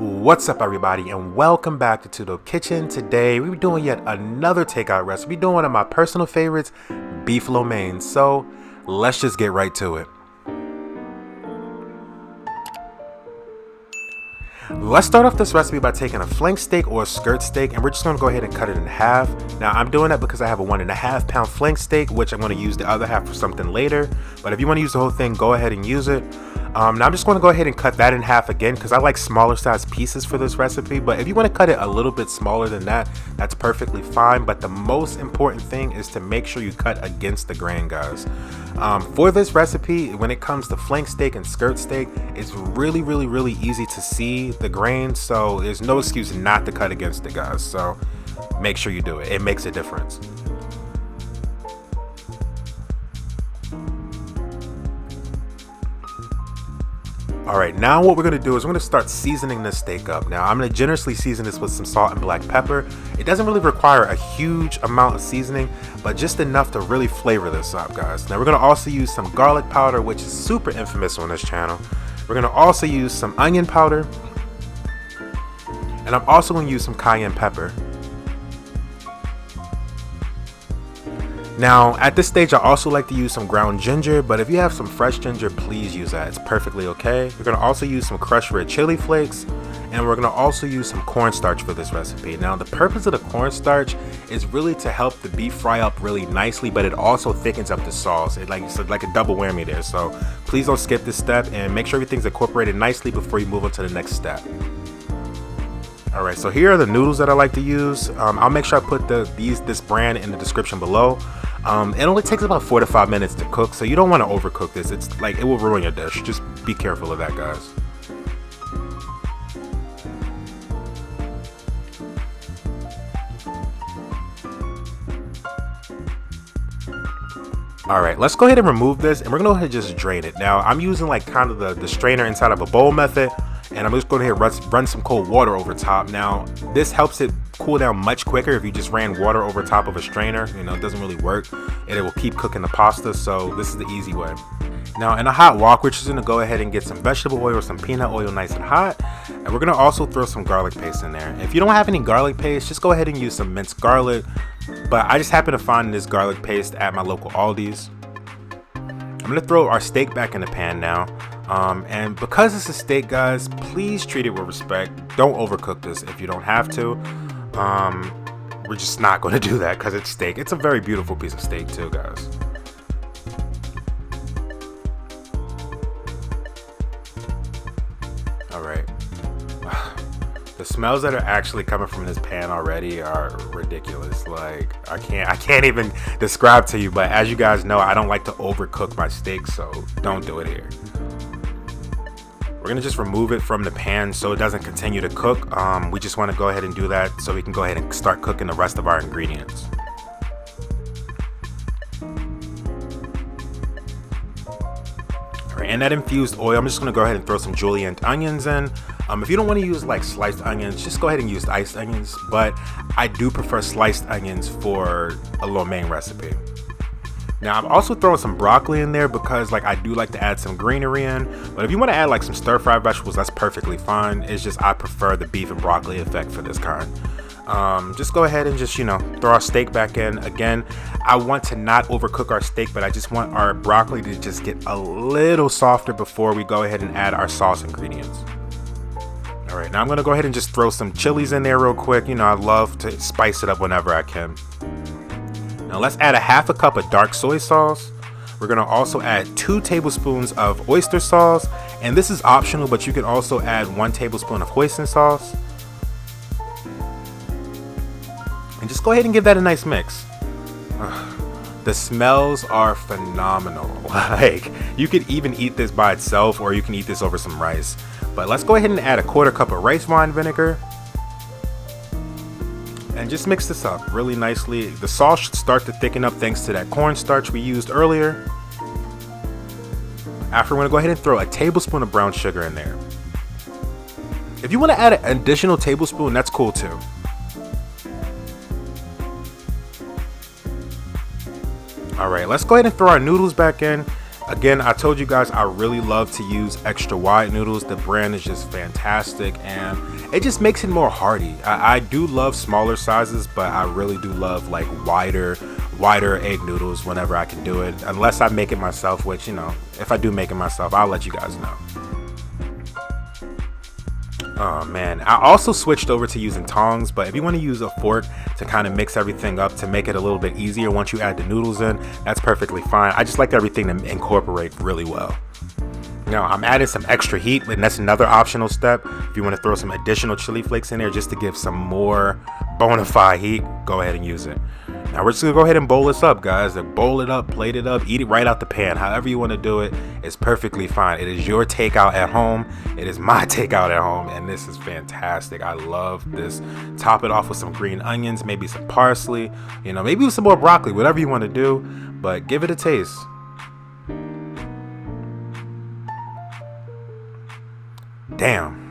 What's up, everybody, and welcome back to the kitchen. Today we're doing yet another takeout recipe. We're doing one of my personal favorites, beef lo mein. So let's just get right to it. Let's start off this recipe by taking a flank steak or a skirt steak, and we're just going to go ahead and cut it in half. Now I'm doing that because I have a 1.5 pound flank steak, which I'm going to use the other half for something later. But if you want to use the whole thing, go ahead and use it. Now I'm just going to go ahead and cut that in half again because I like smaller size pieces for this recipe. But if you want to cut it a little bit smaller than that, that's perfectly fine. But the most important thing is to make sure you cut against the grain, guys. For this recipe, when it comes to flank steak and skirt steak, it's really easy to see the grain. So there's no excuse not to cut against it, guys. So make sure you do it. It makes a difference. Alright, now what we're going to do is we're going to start seasoning this steak up. Now I'm going to generously season this with some salt and black pepper. It doesn't really require a huge amount of seasoning, but just enough to really flavor this up, guys. Now we're going to also use some garlic powder, which is super infamous on this channel. We're going to also use some onion powder, and I'm also going to use some cayenne pepper. Now at this stage I also like to use some ground ginger, but if you have some fresh ginger, please use that. It's perfectly okay. We're going to also use some crushed red chili flakes, and we're going to also use some cornstarch for this recipe. Now the purpose of the cornstarch is really to help the beef fry up really nicely, but it also thickens up the sauce. It's like a double whammy there. So please don't skip this step and make sure everything's incorporated nicely before you move on to the next step. Alright, so here are the noodles that I like to use. I'll make sure I put this brand in the description below. It only takes about 4 to 5 minutes to cook, so you don't want to overcook this. It's like it will ruin your dish. Just be careful of that, guys. Alright, let's go ahead and remove this, and we're going to go ahead and just drain it. Now, I'm using like kind of the strainer inside of a bowl method, and I'm just going to run some cold water over top. Now, this helps it cool down much quicker. If you just ran water over top of a strainer, it doesn't really work, and it will keep cooking the pasta. So this is the easy way. Now in a hot wok, we're just going to go ahead and get some vegetable oil or some peanut oil nice and hot, and we're going to also throw some garlic paste in there. If you don't have any garlic paste, just go ahead and use some minced garlic, but I just happen to find this garlic paste at my local Aldi's. I'm going to throw our steak back in the pan now. And because it's a steak, guys, please treat it with respect. Don't overcook this if you don't have to. We're just not going to do that because it's steak. It's a very beautiful piece of steak too, guys. Alright. The smells that are actually coming from this pan already are ridiculous. Like I can't even describe to you, but as you guys know, I don't like to overcook my steak, so don't do it here. We're going to just remove it from the pan so it doesn't continue to cook. We just want to go ahead and do that so we can go ahead and start cooking the rest of our ingredients. Alright, and that infused oil, I'm just going to go ahead and throw some julienne onions in. If you don't want to use like sliced onions, just go ahead and use diced onions, but I do prefer sliced onions for a lo mein recipe. Now I'm also throwing some broccoli in there because I do like to add some greenery in, but if you want to add like some stir-fried vegetables, that's perfectly fine. It's just I prefer the beef and broccoli effect for this kind. Just go ahead and just throw our steak back in. Again, I want to not overcook our steak, but I just want our broccoli to just get a little softer before we go ahead and add our sauce ingredients. Alright, now I'm going to go ahead and just throw some chilies in there real quick. I love to spice it up whenever I can. Now let's add a half a cup of dark soy sauce. We're going to also add 2 tablespoons of oyster sauce, and this is optional, but you can also add 1 tablespoon of hoisin sauce. And just go ahead and give that a nice mix. The smells are phenomenal. Like, you could even eat this by itself, or you can eat this over some rice. But let's go ahead and add a 1/4 cup of rice wine vinegar. And just mix this up really nicely. The sauce should start to thicken up thanks to that cornstarch we used earlier. After, we're going to go ahead and throw a tablespoon of brown sugar in there. If you want to add an additional tablespoon, that's cool too. Alright, let's go ahead and throw our noodles back in. Again, I told you guys I really love to use extra wide noodles. The brand is just fantastic and it just makes it more hearty. I do love smaller sizes, but I really do love like wider egg noodles whenever I can do it. Unless I make it myself, which, you know, if I do make it myself, I'll let you guys know. Oh man, I also switched over to using tongs, but if you want to use a fork to kind of mix everything up to make it a little bit easier once you add the noodles in, that's perfectly fine. I just like everything to incorporate really well. Now I'm adding some extra heat, and that's another optional step. If you want to throw some additional chili flakes in there just to give some more bona fide heat, go ahead and use it. Now we're just gonna go ahead and bowl this up, guys. Bowl it up, plate it up, eat it right out the pan. However you want to do it is perfectly fine. It is your takeout at home. It is my takeout at home, and this is fantastic. I love this. Top it off with some green onions, maybe some parsley, you know, maybe with some more broccoli, whatever you want to do, but give it a taste. Damn.